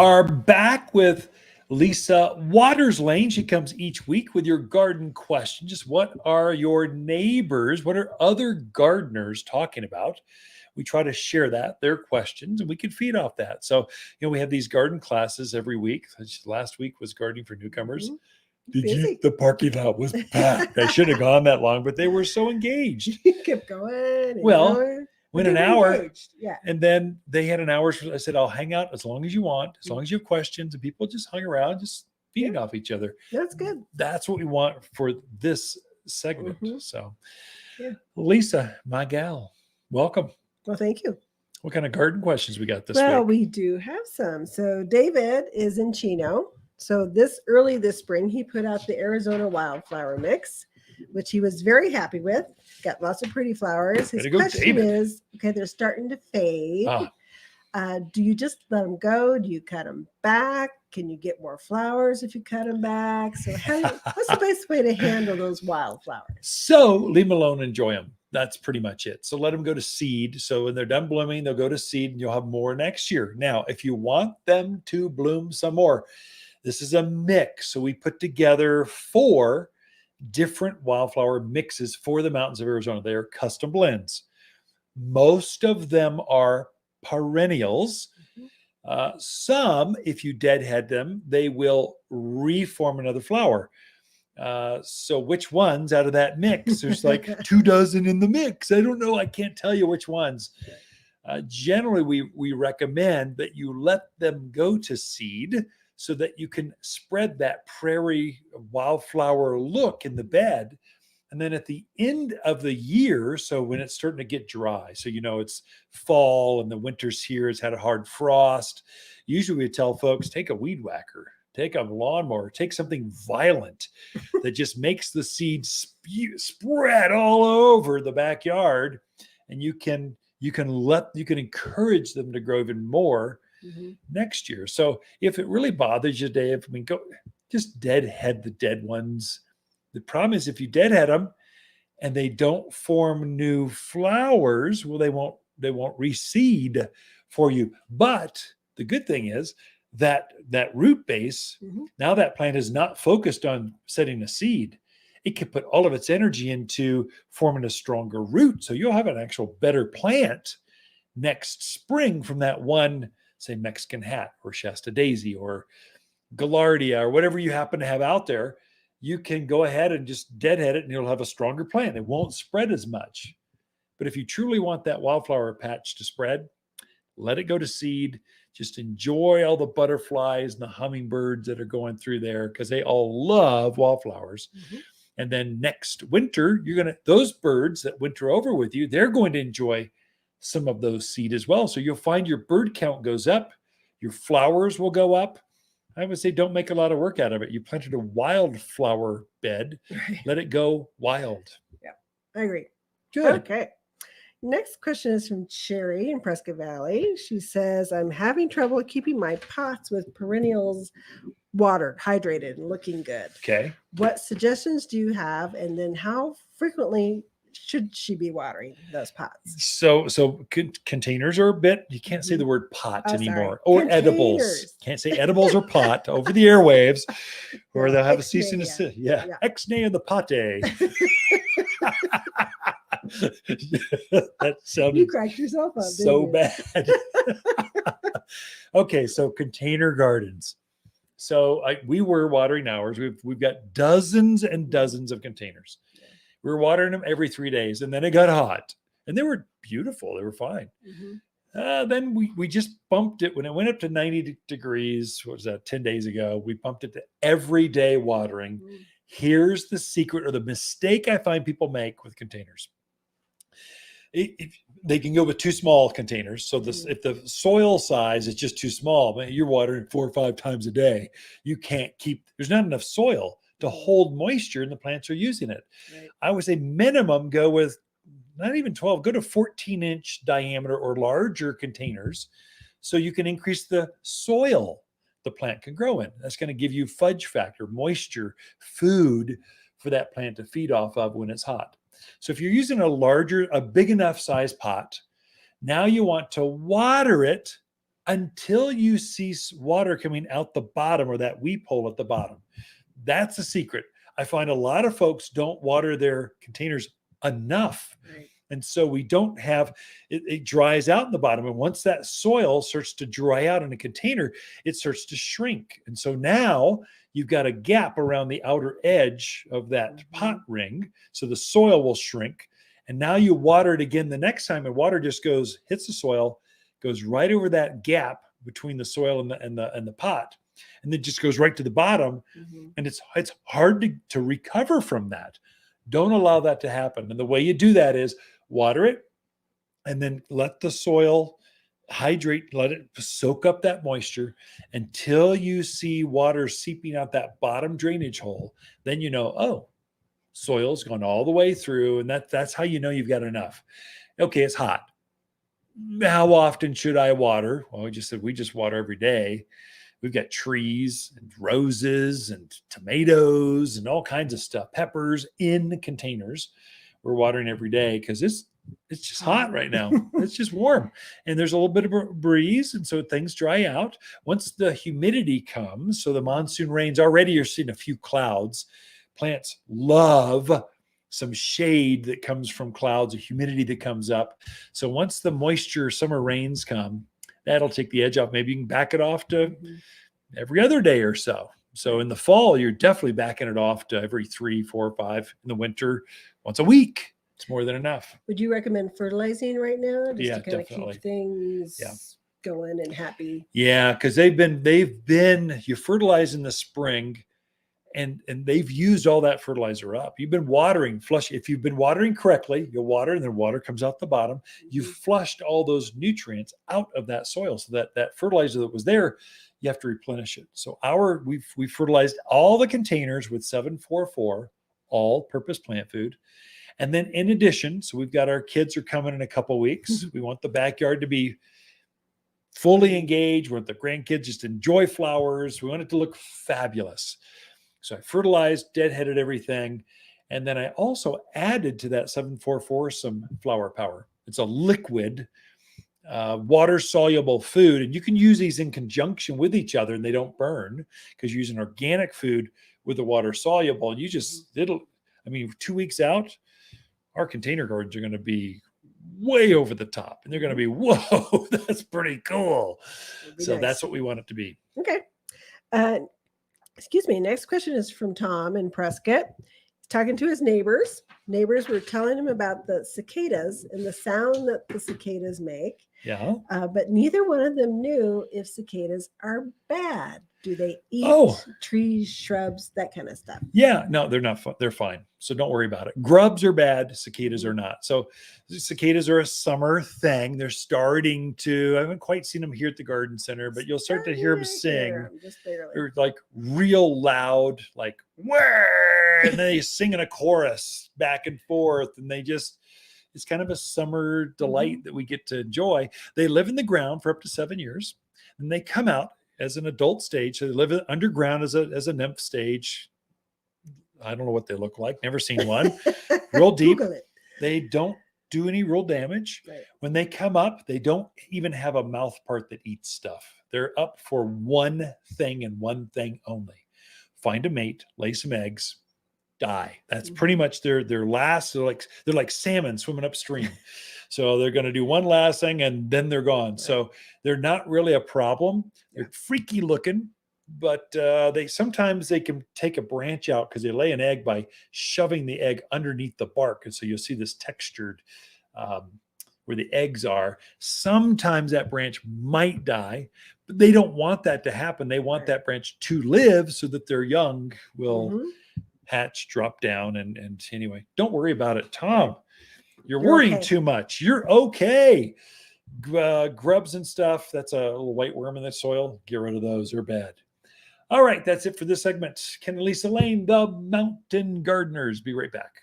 are back with Lisa Lane. She comes each week with your garden question. Just what are your neighbors, what are other gardeners talking about? We try to share their questions, and we can feed off that. So, we have these garden classes every week. Last week was gardening for newcomers. The parking lot was packed. I should have gone that long, but they were so engaged. You kept going. Went an hour. Engaged. Yeah. And then they had an hour. I said, I'll hang out as long as you want, as long as you have questions. And people just hung around, just feeding off each other. That's good. That's what we want for this segment. So, Lisa, my gal, welcome. Well, thank you. What kind of garden questions we got this week? Well, we do have some. So David is in Chino. So early this spring, he put out the Arizona Wildflower mix, which he was very happy with. Got lots of pretty flowers. His question is, they're starting to fade. Do you just let them go? Do you cut them back? Can you get more flowers if you cut them back? So what's the best way to handle those wildflowers? So leave them alone, enjoy them. That's pretty much it. So let them go to seed. So when they're done blooming, they'll go to seed and you'll have more next year. Now, if you want them to bloom some more, this is a mix. So we put together 4 different wildflower mixes for the mountains of Arizona. They are custom blends. Most of them are perennials. Some, if you deadhead them, they will reform another flower. So which ones out of that mix? There's like 24 in the mix. I don't know. I can't tell you which ones. Generally, we recommend that you let them go to seed so that you can spread that prairie wildflower look in the bed. And then at the end of the year, so when it's starting to get dry, so it's fall and the winter's here, it's had a hard frost. Usually we tell folks, take a weed whacker, take a lawnmower, take something violent that just makes the seed spread all over the backyard. And you can encourage them to grow even more next year. So if it really bothers you, Dave, go just deadhead the dead ones. The problem is if you deadhead them and they don't form new flowers, well, they won't reseed for you. But the good thing is that root base, now that plant is not focused on setting a seed. It can put all of its energy into forming a stronger root. So you'll have an actual better plant next spring from that one, say, Mexican hat or Shasta daisy or Gaillardia or whatever you happen to have out there. You can go ahead and just deadhead it and you'll have a stronger plant. It won't spread as much. But if you truly want that wildflower patch to spread, let it go to seed. Just enjoy all the butterflies and the hummingbirds that are going through there because they all love wildflowers. And then next winter, those birds that winter over with you, they're going to enjoy some of those seed as well. So you'll find your bird count goes up, your flowers will go up. I would say don't make a lot of work out of it. You planted a wildflower bed, let it go wild. Yeah, I agree. Good. Okay. Next question is from Sherry in Prescott Valley. She says, I'm having trouble keeping my pots with perennials watered, hydrated, and looking good. Okay. What suggestions do you have? And then how frequently should she be watering those pots? So containers are a bit, you can't say the word pot anymore. Sorry. Or edibles. Can't say edibles or pot over the airwaves, or they'll have a cease and desist. Yeah. Ex-nay in the pate. That sounded you cracked yourself up, so bad. Okay, so container gardens. So we were watering ours. We've got dozens and dozens of containers. We were watering them every 3 days, and then it got hot, and they were beautiful. They were fine. Then we just bumped it when it went up to 90 degrees. What was that? 10 days ago, we bumped it to everyday watering. Here's the secret or the mistake I find people make with containers. They can go with too small containers. So if the soil size is just too small, you're watering 4 or 5 times a day. You can't there's not enough soil to hold moisture and the plants are using it. Right. I would say minimum go with not even 12, go to 14-inch diameter or larger containers so you can increase the soil the plant can grow in. That's going to give you fudge factor, moisture, food for that plant to feed off of when it's hot. So if you're using a big enough size pot, now you want to water it until you see water coming out the bottom or that weep hole at the bottom. That's the secret. I find a lot of folks don't water their containers enough. Right. And so we don't have it dries out in the bottom. And once that soil starts to dry out in a container, it starts to shrink. And so now you've got a gap around the outer edge of that pot ring. So the soil will shrink. And now you water it again the next time, and water just hits the soil, goes right over that gap between the soil and the pot, and then just goes right to the bottom. And it's hard to recover from that. Don't allow that to happen. And the way you do that is water it, and then let the soil hydrate, let it soak up that moisture until you see water seeping out that bottom drainage hole. Then you know, oh, soil's gone all the way through, and that's how you know you've got enough. Okay, it's hot. How often should I water? Well, we just water every day. We've got trees and roses and tomatoes and all kinds of stuff, peppers in containers. We're watering every day because it's just hot right now. It's just warm. And there's a little bit of a breeze. And so things dry out. Once the humidity comes, so the monsoon rains, already you're seeing a few clouds. Plants love some shade that comes from clouds, a humidity that comes up. So once the moisture, summer rains come, that'll take the edge off. Maybe you can back it off to every other day or so. So in the fall, you're definitely backing it off to every 3, 4, 5. In the winter, once a week. It's more than enough. Would you recommend fertilizing right now, just to kind definitely. of keep things going and happy? Yeah, because you fertilize in the spring, and they've used all that fertilizer up. You've been watering, if you've been watering correctly, you'll water, and then water comes out the bottom. You've flushed all those nutrients out of that soil, so that fertilizer that was there, you have to replenish it. So we've fertilized all the containers with 744 all-purpose plant food. And then in addition, so we've got our kids are coming in a couple weeks. We want the backyard to be fully engaged. We want the grandkids just enjoy flowers. We want it to look fabulous. So I fertilized, deadheaded everything. And then I also added to that 744 some flower power. It's a liquid, water-soluble food. And you can use these in conjunction with each other, and they don't burn because you're using organic food with the water-soluble. And 2 weeks out, our container gardens are going to be way over the top. And they're going to be, whoa, that's pretty cool. So nice. That's what we want it to be. Okay. Excuse me. Next question is from Tom in Prescott. He's talking to his neighbors. Neighbors were telling him about the cicadas and the sound that the cicadas make. Yeah. But neither one of them knew if cicadas are bad. Do they eat trees, shrubs, that kind of stuff? Yeah, no, they're not. They're fine. So don't worry about it. Grubs are bad. Cicadas are not. So cicadas are a summer thing. They're starting to, I haven't quite seen them here at the garden center, but you'll start to hear them sing. They're like real loud, like, where, and they sing in a chorus back and forth. And it's kind of a summer delight that we get to enjoy. They live in the ground for up to 7 years, and they come out as an adult stage. So they live underground as a nymph stage. I don't know what they look like. Never seen one. Real deep. They don't do any real damage. Right. When they come up, they don't even have a mouth part that eats stuff. They're up for one thing and one thing only. Find a mate, lay some eggs, die. That's pretty much their last. They're like salmon swimming upstream. So they're going to do one last thing and then they're gone. Right. So they're not really a problem. They're freaky looking, but sometimes they can take a branch out because they lay an egg by shoving the egg underneath the bark. And so you'll see this textured where the eggs are. Sometimes that branch might die, but they don't want that to happen. They want that branch to live so that their young will hatch, drop down. And anyway, don't worry about it, Tom. You're worrying too much. You're okay. Grubs and stuff, that's a little white worm in the soil. Get rid of those. They're bad. All right, that's it for this segment. Ken and Lisa Lain, the Mountain Gardeners. Be right back.